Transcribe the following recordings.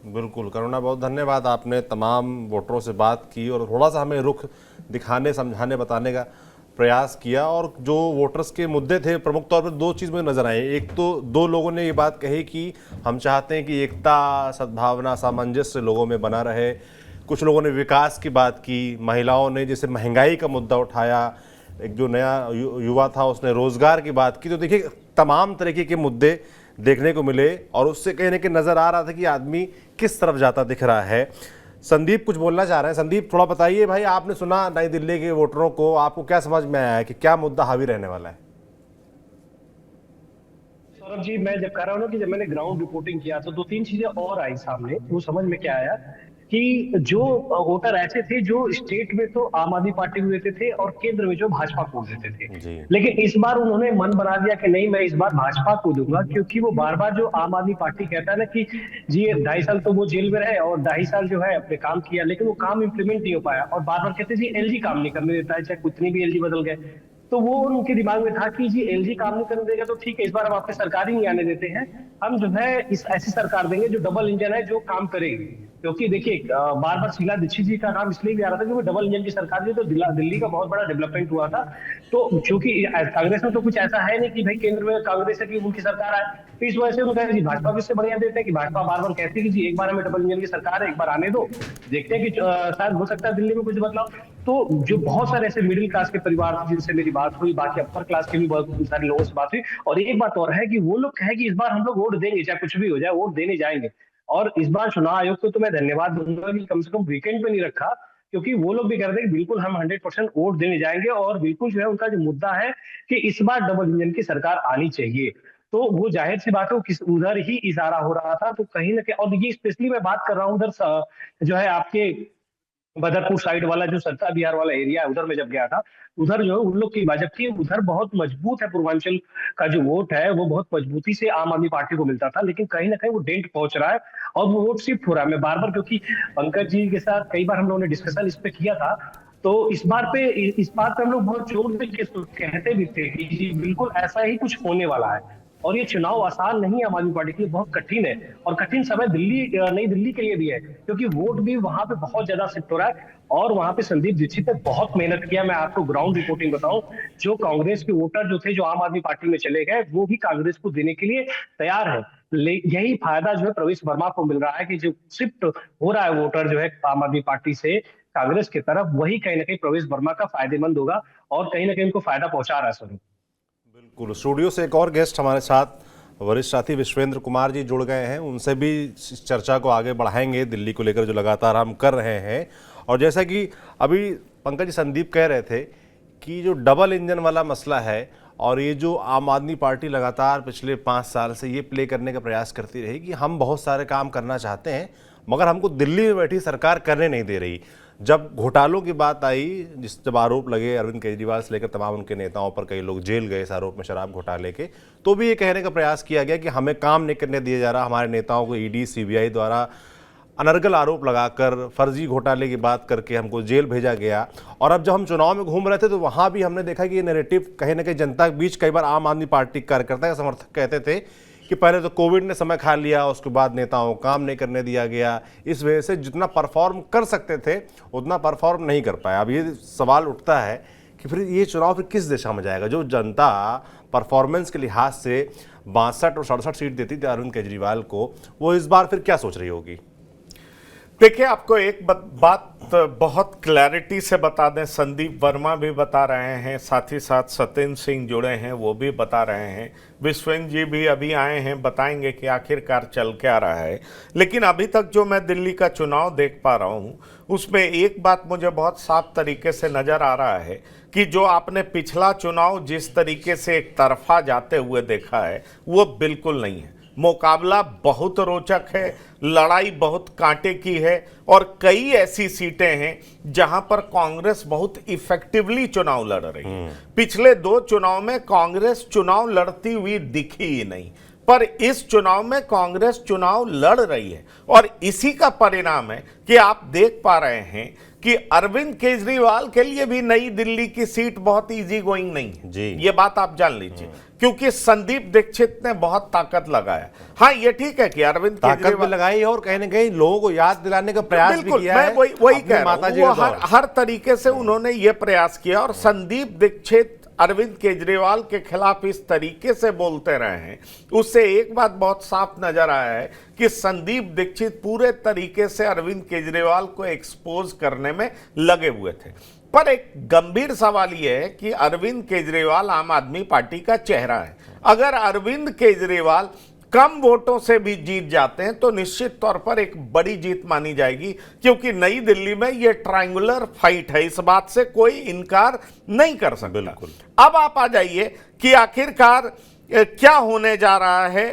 बिल्कुल करुणा, बहुत धन्यवाद। आपने तमाम वोटरों से बात की और थोड़ा सा हमें रुख दिखाने, समझाने, बताने का प्रयास किया। और जो वोटर्स के मुद्दे थे प्रमुख तौर पर दो चीज़ मुझे नज़र आई। एक तो दो लोगों ने ये बात कही कि हम चाहते हैं कि एकता, सद्भावना, सामंजस्य लोगों में बना रहे। कुछ लोगों ने विकास की बात की, महिलाओं ने जैसे महंगाई का मुद्दा उठाया, एक जो नया युवा था उसने रोजगार की बात की। तो देखिए तमाम तरीके के मुद्दे देखने को मिले और उससे कहीं ना कहीं नजर आ रहा था कि आदमी किस तरफ जाता दिख रहा है। संदीप कुछ बोलना चाह रहे हैं। संदीप थोड़ा बताइए भाई, आपने सुना नई दिल्ली के वोटरों को, आपको क्या समझ में आया है कि क्या मुद्दा हावी रहने वाला है? सौरभ जी, मैं जब कह रहा हूँ ना कि जब मैंने ग्राउंड रिपोर्टिंग किया तो दो तीन चीजें और आई सामने। वो समझ में क्या आया कि जो वोटर ऐसे थे जो स्टेट में तो आम आदमी पार्टी को देते थे और केंद्र में जो भाजपा को देते थे, जी। लेकिन इस बार उन्होंने मन बना दिया कि नहीं, मैं इस बार भाजपा को दूंगा। क्योंकि वो बार बार जो आम आदमी पार्टी कहता है ना कि जी 2.5 साल तो वो जेल में रहे और 2.5 साल जो है अपने काम किया, लेकिन वो काम इंप्लीमेंट नहीं हो पाया। और बार बार कहते जी एलजी काम नहीं करने देता है, चाहे कितनी भी एलजी बदल गए। तो वो उनके दिमाग में था कि जी एलजी काम नहीं करने देगा तो ठीक है, इस बार हम आपकी सरकार ही नहीं आने देते हैं। हम जो है इस ऐसी सरकार देंगे जो डबल इंजन है, जो काम करेगी। क्योंकि देखिए बार बार शीला दीक्षित जी का नाम इसलिए भी आ रहा था कि वो डबल इंजन की सरकार थी, तो दिल्ली का बहुत बड़ा डेवलपमेंट हुआ था। तो चूंकि कांग्रेस में तो कुछ ऐसा है नहीं कि भाई केंद्र में कांग्रेस है कि उनकी सरकार आए, तो इस वजह से उन्होंने कहा जी भाजपा किससे बढ़िया देते हैं। कि भाजपा बार बार कहती है कि जी एक बार हमें डबल इंजन की सरकार है, एक बार आने दो, देखते हैं कि शायद हो सकता है दिल्ली में कुछ बदलाव। तो जो बहुत सारे ऐसे मिडिल क्लास के परिवार थे जिनसे मेरी बात हुई, बाकी अपर क्लास के भी बहुत सारे लोगों से बात हुई। और एक बात और है कि वो लोग कहे कि इस बार हम लोग वोट देंगे, चाहे कुछ भी हो जाए वोट देने जाएंगे। और इस बार चुनाव आयोग को तो मैं धन्यवाद दूंगा कि कम से कम वीकेंड पे नहीं रखा। क्योंकि वो लोग भी कह रहे थे कि बिल्कुल हम 100% वोट देने जाएंगे और बिल्कुल जो है उनका जो मुद्दा है कि इस बार डबल इंजन की सरकार आनी चाहिए। तो वो जाहिर सी बात है, वो किस उधर ही इशारा हो रहा था। तो कहीं ना कहीं, और ये स्पेशली मैं बात कर रहा हूँ उधर जो है आपके बदरपुर साइड वाला जो सरसा बिहार वाला एरिया है, उधर मैं जब गया था, उधर जो है उन लोग की जबकि उधर बहुत मजबूत है, पूर्वांचल का जो वोट है वो बहुत मजबूती से आम आदमी पार्टी को मिलता था, लेकिन कहीं ना कहीं वो डेंट पहुंच रहा है और वो वोट शिफ्ट हो रहा है। मैं बार बार, क्योंकि पंकज जी के साथ कई बार हम लोगों ने डिस्कशन इस पे किया था, तो इस बात पे हम लोग बहुत जोर दे के कहते भी थे कि जी बिल्कुल ऐसा ही कुछ होने वाला है। और ये चुनाव आसान नहीं है आम आदमी पार्टी के लिए, बहुत कठिन है। और कठिन समय नई दिल्ली के लिए भी है, क्योंकि वोट भी वहां पे बहुत ज्यादा शिफ्ट हो रहा है। और वहां पे संदीप दीक्षित ने बहुत मेहनत किया। मैं आपको ग्राउंड रिपोर्टिंग बताऊं, जो कांग्रेस के वोटर जो थे जो आम आदमी पार्टी में चले गए, वो भी कांग्रेस को देने के लिए तैयार है। यही फायदा जो है प्रवेश वर्मा को मिल रहा है कि जो शिफ्ट हो रहा है वोटर जो है आम आदमी पार्टी से कांग्रेस की तरफ, वही कहीं ना कहीं प्रवेश वर्मा का फायदेमंद होगा और कहीं ना कहीं उनको फायदा पहुंचा रहा है सर। बिल्कुल। स्टूडियो से एक और गेस्ट हमारे साथ वरिष्ठ साथी विश्वेंद्र कुमार जी जुड़ गए हैं, उनसे भी इस चर्चा को आगे बढ़ाएंगे दिल्ली को लेकर जो लगातार हम कर रहे हैं। और जैसा कि अभी पंकज जी, संदीप कह रहे थे कि जो डबल इंजन वाला मसला है और ये जो आम आदमी पार्टी लगातार पिछले 5 साल से ये प्ले करने का प्रयास करती रही कि हम बहुत सारे काम करना चाहते हैं मगर हमको दिल्ली में बैठी सरकार करने नहीं दे रही। जब घोटालों की बात आई, जब आरोप लगे अरविंद केजरीवाल से लेकर तमाम उनके नेताओं पर, कई लोग जेल गए इस आरोप में शराब घोटाले के, तो भी ये कहने का प्रयास किया गया कि हमें काम नहीं करने दिया जा रहा, हमारे नेताओं को ईडी सीबीआई द्वारा अनर्गल आरोप लगाकर फर्जी घोटाले की बात करके हमको जेल भेजा गया। और अब जब हम चुनाव में घूम रहे थे तो वहाँ भी हमने देखा कि ये नैरेटिव कहीं ना कहीं जनता के बीच, कई बार आम आदमी पार्टी कार्यकर्ता या समर्थक कहते थे कि पहले तो कोविड ने समय खा लिया, उसके बाद नेताओं को काम नहीं करने दिया गया, इस वजह से जितना परफॉर्म कर सकते थे उतना परफॉर्म नहीं कर पाया। अब ये सवाल उठता है कि फिर ये चुनाव फिर किस दिशा में जाएगा? जो जनता परफॉर्मेंस के लिहाज से 62 और 67 सीट देती थी अरविंद केजरीवाल को, वो इस बार फिर क्या सोच रही होगी? देखिए, आपको एक बात बहुत क्लैरिटी से बता दें, संदीप वर्मा भी बता रहे हैं, साथ ही साथ सत्येंद्र सिंह जुड़े हैं वो भी बता रहे हैं, विश्वेंद्र जी भी अभी आए हैं, बताएंगे कि आखिरकार चल क्या रहा है। लेकिन अभी तक जो मैं दिल्ली का चुनाव देख पा रहा हूँ उसमें एक बात मुझे बहुत साफ तरीके से नज़र आ रहा है कि जो आपने पिछला चुनाव जिस तरीके से एक तरफा जाते हुए देखा है वो बिल्कुल नहीं है। मुकाबला बहुत रोचक है, लड़ाई बहुत कांटे की है और कई ऐसी सीटें हैं जहां पर कांग्रेस बहुत इफेक्टिवली चुनाव लड़ रही है। पिछले 2 चुनाव में कांग्रेस चुनाव लड़ती हुई दिखी ही नहीं, पर इस चुनाव में कांग्रेस चुनाव लड़ रही है और इसी का परिणाम है कि आप देख पा रहे हैं कि अरविंद केजरीवाल के लिए भी नई दिल्ली की सीट बहुत इजी गोइंग नहीं है जी। ये बात आप जान लीजिए, क्योंकि संदीप दीक्षित ने बहुत ताकत लगाया। हाँ ये ठीक है कि अरविंद ताकत भी केजरीवाल लगाई और कहीं ना कहीं लोगों को याद दिलाने का प्रयास भी बिल्कुल, किया मैं है। वही अपने कह रहा माताजी हूं, वो के दौर। हर तरीके से उन्होंने ये प्रयास किया। और संदीप दीक्षित अरविंद केजरीवाल के खिलाफ इस तरीके से बोलते रहे हैं, उससे एक बात बहुत साफ नजर आया है कि संदीप दीक्षित पूरे तरीके से अरविंद केजरीवाल को एक्सपोज करने में लगे हुए थे। पर एक गंभीर सवाल यह है कि अरविंद केजरीवाल आम आदमी पार्टी का चेहरा है। अगर अरविंद केजरीवाल कम वोटों से भी जीत जाते हैं तो निश्चित तौर पर एक बड़ी जीत मानी जाएगी, क्योंकि नई दिल्ली में यह ट्रायंगुलर फाइट है, इस बात से कोई इनकार नहीं कर सकता। बिल्कुल। अब आप आ जाइए कि आखिरकार क्या होने जा रहा है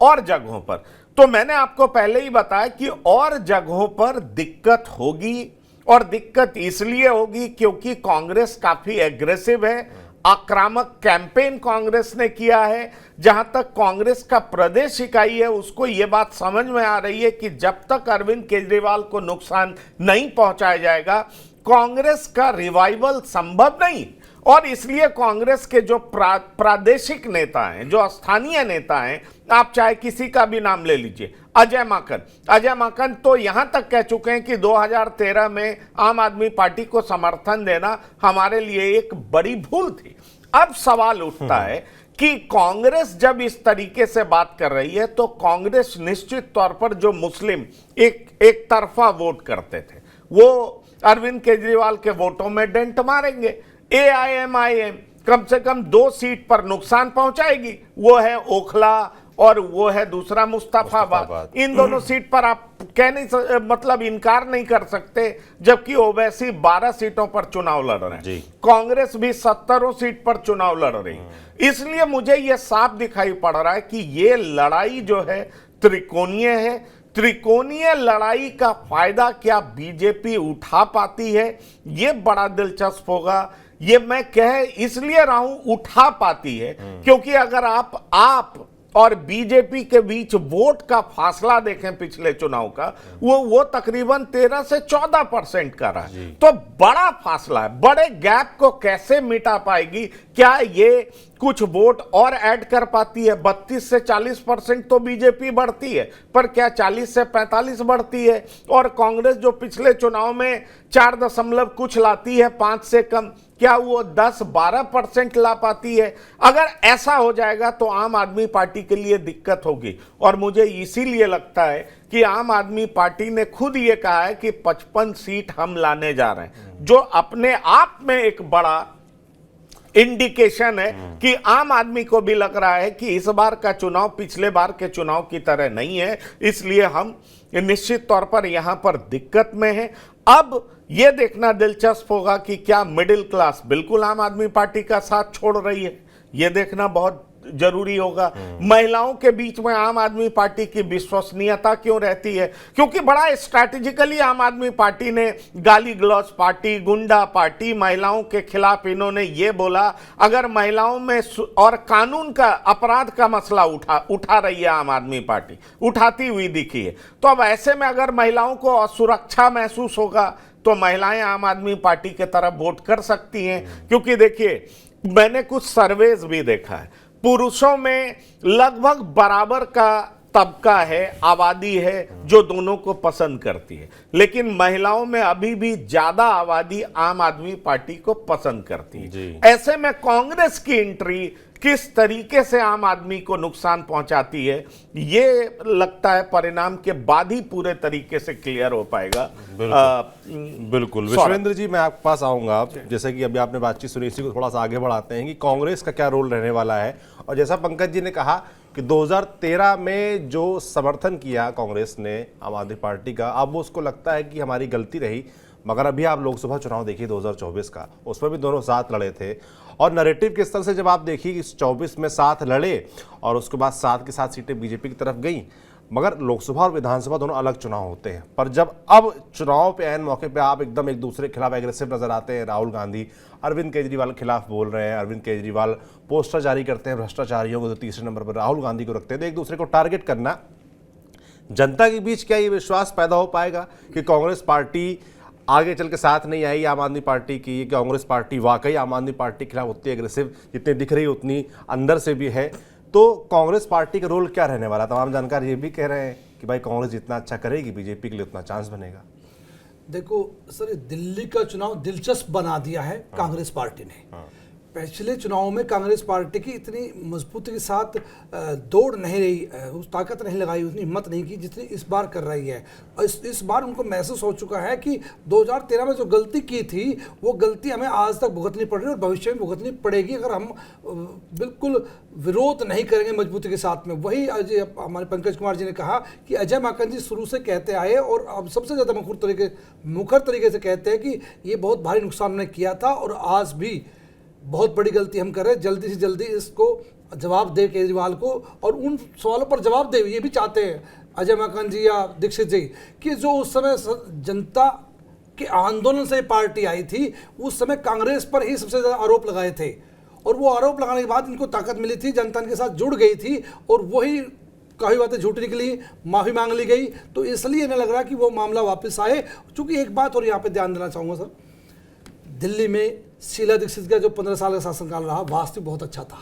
और जगहों पर। तो मैंने आपको पहले ही बताया कि और जगहों पर दिक्कत होगी, और दिक्कत इसलिए होगी क्योंकि कांग्रेस काफी एग्रेसिव है, आक्रामक कैंपेन कांग्रेस ने किया है। जहां तक कांग्रेस का प्रदेश इकाई है उसको यह बात समझ में आ रही है कि जब तक अरविंद केजरीवाल को नुकसान नहीं पहुंचाया जाएगा कांग्रेस का रिवाइवल संभव नहीं। और इसलिए कांग्रेस के जो प्रादेशिक नेता हैं, जो स्थानीय नेता हैं, आप चाहे किसी का भी नाम ले लीजिए, अजय माकन तो यहां तक कह चुके हैं कि 2013 में आम आदमी पार्टी को समर्थन देना हमारे लिए एक बड़ी भूल थी। अब सवाल उठता है कि कांग्रेस जब इस तरीके से बात कर रही है तो कांग्रेस निश्चित तौर पर जो मुस्लिम एक तरफा वोट करते थे वो अरविंद केजरीवाल के वोटों में डेंट मारेंगे। AIMIM कम से कम 2 सीट पर नुकसान पहुंचाएगी, वो है ओखला और वो है दूसरा मुस्तफाबाद। इन दोनों सीट पर आप कह नहीं मतलब इनकार नहीं कर सकते, जबकि ओवैसी 12 सीटों पर चुनाव लड़ रहे हैं, कांग्रेस भी 70 सीट पर चुनाव लड़ रही है। इसलिए मुझे यह साफ दिखाई पड़ रहा है कि ये लड़ाई जो है त्रिकोणीय है। त्रिकोणीय लड़ाई का फायदा क्या बीजेपी उठा पाती है, यह बड़ा दिलचस्प होगा। ये मैं कह इसलिए रहा हूं उठा पाती है क्योंकि अगर आप और बीजेपी के बीच वोट का फासला देखें पिछले चुनाव का, वो तकरीबन 13 से 14% का रहा है। तो बड़ा फासला है, बड़े गैप को कैसे मिटा पाएगी? क्या ये कुछ वोट और ऐड कर पाती है? 32 से 40% तो बीजेपी बढ़ती है, पर क्या 40 से 45 बढ़ती है? और कांग्रेस जो पिछले चुनाव में 4 दशमलव कुछ लाती है, 5 से कम, क्या वो 10-12% ला पाती है? अगर ऐसा हो जाएगा तो आम आदमी पार्टी के लिए दिक्कत होगी। और मुझे इसीलिए लगता है कि आम आदमी पार्टी ने खुद ये कहा है कि 55 सीट हम लाने जा रहे हैं, जो अपने आप में एक बड़ा इंडिकेशन है कि आम आदमी को भी लग रहा है कि इस बार का चुनाव पिछले बार के चुनाव की तरह नहीं है, इसलिए हम निश्चित तौर पर यहां पर दिक्कत में हैं। अब यह देखना दिलचस्प होगा कि क्या मिडिल क्लास बिल्कुल आम आदमी पार्टी का साथ छोड़ रही है, यह देखना बहुत जरूरी होगा। महिलाओं के बीच में आम आदमी पार्टी की विश्वसनीयता क्यों रहती है? क्योंकि बड़ा स्ट्रैटेजिकली आम आदमी पार्टी ने गाली गलौज पार्टी, गुंडा पार्टी, महिलाओं के खिलाफ इन्होंने ये बोला, अगर महिलाओं में और कानून का अपराध का मसला उठा रही है आम आदमी पार्टी, उठाती हुई दिखी है। तो अब ऐसे में अगर महिलाओं को असुरक्षा महसूस होगा तो महिलाएं आम आदमी पार्टी के तरफ वोट कर सकती हैं। क्योंकि देखिए मैंने कुछ सर्वेज भी देखा है, पुरुषों में लगभग बराबर का तबका है, आबादी है जो दोनों को पसंद करती है, लेकिन महिलाओं में अभी भी ज्यादा आबादी आम आदमी पार्टी को पसंद करती है। ऐसे में कांग्रेस की एंट्री किस तरीके से आम आदमी को नुकसान पहुंचाती है, ये लगता है परिणाम के बाद ही पूरे तरीके से क्लियर हो पाएगा। बिल्कुल विश्वेंद्र जी, मैं आपके पास आऊंगा। जैसे कि अभी आपने बातचीत सुनी, इसी को थोड़ा सा आगे बढ़ाते हैं कि कांग्रेस का क्या रोल रहने वाला है। और जैसा पंकज जी ने कहा कि 2013 में जो समर्थन किया कांग्रेस ने आम आदमी पार्टी का, अब उसको लगता है कि हमारी गलती रही। मगर अभी आप लोकसभा चुनाव देखिए 2024 का, उसमें भी दोनों साथ लड़े थे। और नैरेटिव के स्तर से जब आप देखिए कि 24 में साथ लड़े और उसके बाद 7 की 7 सीटें बीजेपी की तरफ गई, मगर लोकसभा और विधानसभा दोनों अलग चुनाव होते हैं। पर जब अब चुनाव पे ऐन मौके पे आप एकदम एक दूसरे के खिलाफ एग्रेसिव नजर आते हैं। राहुल गांधी अरविंद केजरीवाल के खिलाफ बोल रहे हैं, अरविंद केजरीवाल पोस्टर जारी करते हैं भ्रष्टाचारियों को, तो तीसरे नंबर पर राहुल गांधी को रखते हैं। तो एक दूसरे को टारगेट करना, जनता के बीच क्या ये विश्वास पैदा हो पाएगा कि कांग्रेस पार्टी आगे चल के साथ नहीं आई आम आदमी पार्टी की, कांग्रेस पार्टी वाकई आम आदमी पार्टी के खिलाफ उतनी एग्रेसिव जितनी दिख रही उतनी अंदर से भी है, तो कांग्रेस पार्टी का रोल क्या रहने वाला? तमाम जानकार ये भी कह रहे हैं कि भाई कांग्रेस जितना अच्छा करेगी बीजेपी के लिए उतना चांस बनेगा। देखो सर, दिल्ली का चुनाव दिलचस्प बना दिया है कांग्रेस पार्टी ने। पिछले चुनाव में कांग्रेस पार्टी की इतनी मजबूती के साथ दौड़ नहीं रही, उस ताकत नहीं लगाई, उतनी हिम्मत नहीं की जितनी इस बार कर रही है। और इस बार उनको महसूस हो चुका है कि 2013 में जो गलती की थी वो गलती हमें आज तक भुगतनी पड़ रही है और भविष्य में भुगतनी पड़ेगी अगर हम बिल्कुल विरोध नहीं करेंगे मजबूती के साथ में। वही अजय, हमारे पंकज कुमार जी ने कहा कि अजय माकन जी शुरू से कहते आए और अब सबसे ज़्यादा मुखर तरीके से कहते हैं कि ये बहुत भारी नुकसान उन्होंने किया था और आज भी बहुत बड़ी गलती हम कर रहे हैं, जल्दी से जल्दी इसको जवाब दे केजरीवाल को, और उन सवालों पर जवाब दे। ये भी चाहते हैं अजय माकन जी या दीक्षित जी कि जो उस समय जनता के आंदोलन से पार्टी आई थी उस समय कांग्रेस पर ही सबसे ज़्यादा आरोप लगाए थे, और वो आरोप लगाने के बाद इनको ताकत मिली थी, जनता के साथ जुड़ गई थी और वही काफ़ी बातें झूठी निकली, माफ़ी मांग ली गई। तो इसलिए इन्हें लग रहा कि वो मामला वापस आए। चूँकि एक बात और यहाँ पर ध्यान देना चाहूँगा सर, दिल्ली में शीला दीक्षित का जो 15 साल का शासनकाल रहा वास्तविक बहुत अच्छा था,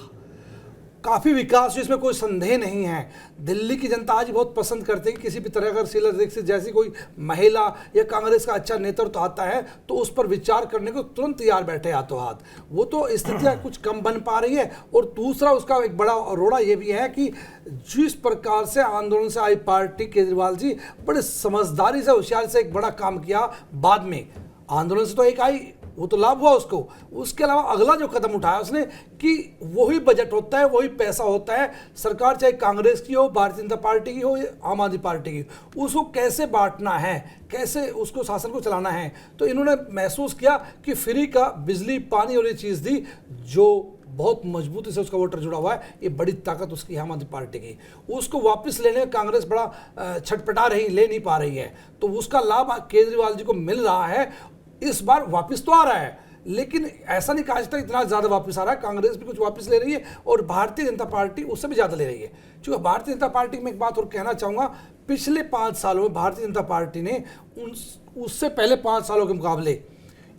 काफ़ी विकास हुआ, इसमें कोई संदेह नहीं है। दिल्ली की जनता आज बहुत पसंद करती है कि किसी भी तरह अगर शीला दीक्षित जैसी कोई महिला या कांग्रेस का अच्छा नेतृत्व आता है तो उस पर विचार करने को तुरंत तैयार बैठे हाथों हाथ। वो तो स्थितियाँ कुछ कम बन पा रही है। और दूसरा उसका एक बड़ा रोड़ा ये भी है कि जिस प्रकार से आंदोलन से आई पार्टी, केजरीवाल जी बड़े समझदारी से, होशियारी से एक बड़ा काम किया। बाद में आंदोलन से तो एक आई, वो तो लाभ हुआ उसको, उसके अलावा अगला जो कदम उठाया उसने कि वही बजट होता है, वही पैसा होता है, सरकार चाहे कांग्रेस की हो, भारतीय जनता पार्टी की हो या आम आदमी पार्टी की, उसको कैसे बांटना है, कैसे उसको शासन को चलाना है। तो इन्होंने महसूस किया कि फ्री का बिजली, पानी और ये चीज़ दी जो बहुत मजबूती से उसका वोटर जुड़ा हुआ है, ये बड़ी ताकत उसकी आम आदमी पार्टी की। उसको वापस लेने में कांग्रेस बड़ा छटपटा रही, ले नहीं पा रही है, तो उसका लाभ केजरीवाल जी को मिल रहा है। इस बार वापस तो आ रहा है, लेकिन ऐसा नहीं कहा जाता इतना ज़्यादा वापस आ रहा है। कांग्रेस भी कुछ वापस ले रही है और भारतीय जनता पार्टी उससे भी ज़्यादा ले रही है। क्योंकि भारतीय जनता पार्टी में एक बात और कहना चाहूँगा, पिछले 5 सालों में भारतीय जनता पार्टी ने उससे पहले 5 सालों के मुकाबले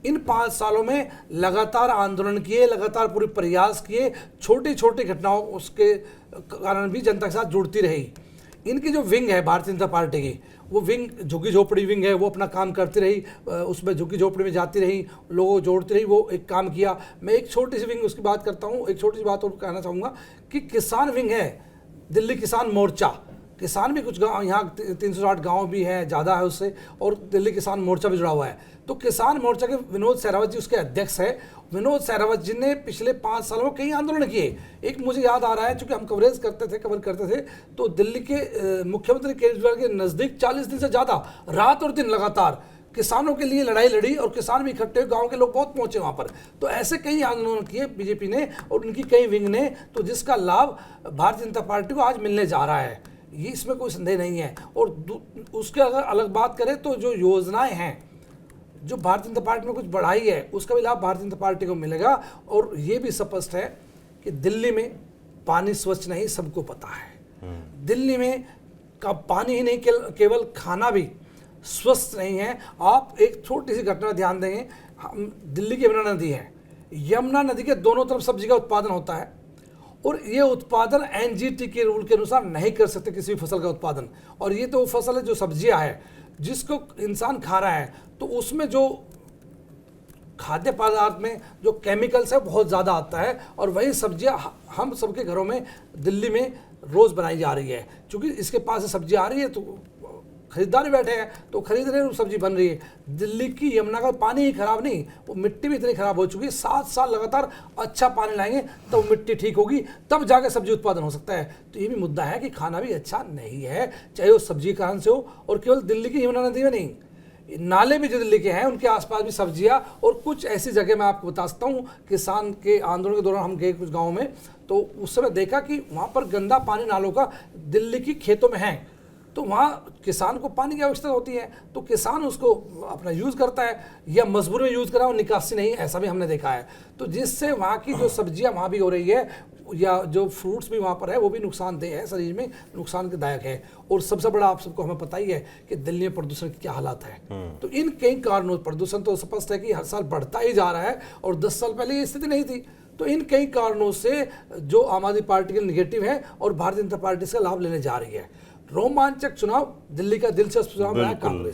इन 5 सालों में लगातार आंदोलन किए, लगातार पूरे प्रयास किए, छोटी छोटी घटनाओं उसके कारण भी जनता के साथ जुड़ती रही। इनकी जो विंग है भारतीय जनता पार्टी की, वो विंग झुग्गी झोपड़ी विंग है, वो अपना काम करती रही, उसमें झुग्गी झोपड़ी में जाती रही, लोगों को जोड़ती रही, वो एक काम किया। मैं एक छोटी सी विंग उसकी बात करता हूँ, एक छोटी सी बात और कहना चाहूँगा कि किसान विंग है, दिल्ली किसान मोर्चा, किसान भी कुछ गाँव, यहाँ 360 गाँव भी हैं, ज़्यादा है उससे, और दिल्ली किसान मोर्चा भी जुड़ा हुआ है। तो किसान मोर्चा के विनोद सहरावत जी उसके अध्यक्ष है। विनोद सहरावत जी ने पिछले 5 सालों में कई आंदोलन किए। एक मुझे याद आ रहा है, चूंकि हम कवर करते थे, तो दिल्ली के मुख्यमंत्री केजरीवाल के नज़दीक 40 दिन से ज़्यादा रात और दिन लगातार किसानों के लिए लड़ाई लड़ी और किसान भी इकट्ठे, गांव के लोग बहुत पहुंचे वहां पर। तो ऐसे कई आंदोलन किए बीजेपी ने और उनकी कई विंग ने, तो जिसका लाभ भारतीय जनता पार्टी को आज मिलने जा रहा है, ये इसमें कोई संदेह नहीं है। और उसके अगर अलग बात करें तो जो योजनाएं हैं जो भारतीय जनता पार्टी ने कुछ बढ़ाई है, उसका भी लाभ भारतीय जनता पार्टी को मिलेगा। और ये भी स्पष्ट है कि दिल्ली में पानी स्वच्छ नहीं, सबको पता है। दिल्ली में का पानी ही नहीं, केवल खाना भी स्वस्थ नहीं है। आप एक छोटी सी घटना ध्यान देंगे, हम दिल्ली की यमुना नदी है, यमुना नदी के दोनों तरफ सब्जी का उत्पादन होता है और ये उत्पादन एनजीटी के रूल के अनुसार नहीं कर सकते किसी भी फसल का उत्पादन। और ये तो फसल है जो सब्जियां है जिसको इंसान खा रहा है, तो उसमें जो खाद्य पदार्थ में जो केमिकल्स है बहुत ज़्यादा आता है। और वही सब्जियां हम सबके घरों में दिल्ली में रोज़ बनाई जा रही है, क्योंकि इसके पास से सब्जी आ रही है तो खरीदार भी बैठे हैं तो खरीद रहे हैं, सब्जी बन रही है। दिल्ली की यमुना का पानी ही खराब नहीं, वो मिट्टी भी इतनी खराब हो चुकी है। 7 साल लगातार अच्छा पानी लाएंगे तब तो मिट्टी ठीक होगी, तब जाके सब्जी उत्पादन हो सकता है। तो ये भी मुद्दा है कि खाना भी अच्छा नहीं है, चाहे वो सब्जी के कारण से हो। और केवल दिल्ली की यमुना नदी में नहीं, नाले भी जो दिल्ली के हैं उनके आसपास भी सब्जियां। और कुछ ऐसी जगह मैं आपको बता सकता हूँ, किसान के आंदोलन के दौरान हम गए कुछ गाँव में, तो उस समय देखा कि वहाँ पर गंदा पानी नालों का दिल्ली की खेतों में है। तो वहाँ किसान को पानी की आवश्यकता होती है, तो किसान उसको अपना यूज़ करता है या मजबूर में यूज़ करा और निकासी नहीं, ऐसा भी हमने देखा है। तो जिससे वहाँ की जो सब्जियाँ वहाँ भी हो रही है, या जो फ्रूट्स भी वहाँ पर है वो भी नुकसानदेह है, शरीर में नुकसानदायक है। और सबसे बड़ा आप सबको हमें पता ही है कि दिल्ली में प्रदूषण की क्या हालत है। तो इन कई कारणों, प्रदूषण तो स्पष्ट है कि हर साल बढ़ता ही जा रहा है और 10 साल पहले ये स्थिति नहीं थी। तो इन कई कारणों से जो आम आदमी पार्टी के निगेटिव है और भारतीय जनता पार्टी इसका लाभ लेने जा रही है। रोमांचक चुनाव, दिल्ली का दिलचस्प चुनाव रहा बिल्कुल। कांग्रेस।